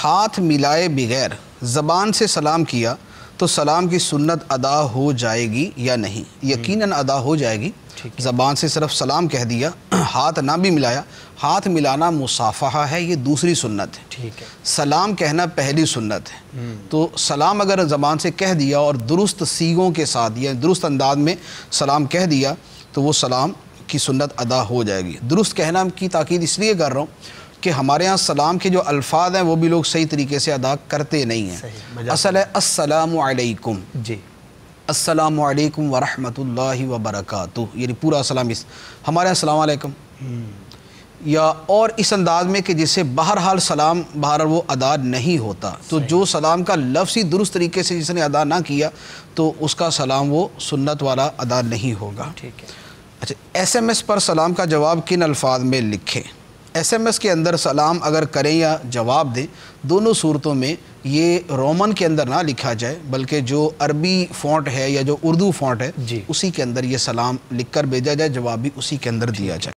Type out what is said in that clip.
ہاتھ ملائے بغیر زبان سے سلام کیا تو سلام کی سنت ادا ہو جائے گی یا نہیں؟ یقیناً ادا ہو جائے گی۔ زبان سے صرف سلام کہہ دیا، ہاتھ نہ بھی ملایا۔ ہاتھ ملانا مصافحہ ہے، یہ دوسری سنت ہے۔ سلام کہنا پہلی سنت ہے۔ تو سلام اگر زبان سے کہہ دیا اور درست سیغوں کے ساتھ یا درست انداز میں سلام کہہ دیا تو وہ سلام کی سنت ادا ہو جائے گی۔ درست کہنا کی تاکید اس لیے کر رہا ہوں کہ ہمارے ہاں سلام کے جو الفاظ ہیں وہ بھی لوگ صحیح طریقے سے ادا کرتے نہیں ہیں۔ اصل ہے السلام علیکم، السلام علیکم ورحمۃ اللہ وبرکاتہ، یعنی پورا سلام ہمارے یہاں السلام علیکم، یا اور اس انداز میں کہ جسے بہرحال سلام بہرحال وہ ادا نہیں ہوتا۔ تو جو سلام کا لفظی درست طریقے سے جس نے ادا نہ کیا تو اس کا سلام وہ سنت والا ادا نہیں ہوگا۔ اچھا، ایس ایم ایس پر سلام کا جواب کن الفاظ میں لکھیں؟ ایس ایم ایس کے اندر سلام اگر کریں یا جواب دیں، دونوں صورتوں میں یہ رومن کے اندر نہ لکھا جائے بلکہ جو عربی فونٹ ہے یا جو اردو فونٹ ہے اسی کے اندر یہ سلام لکھ کر بھیجا جائے، جواب بھی اسی کے اندر دیا جائے۔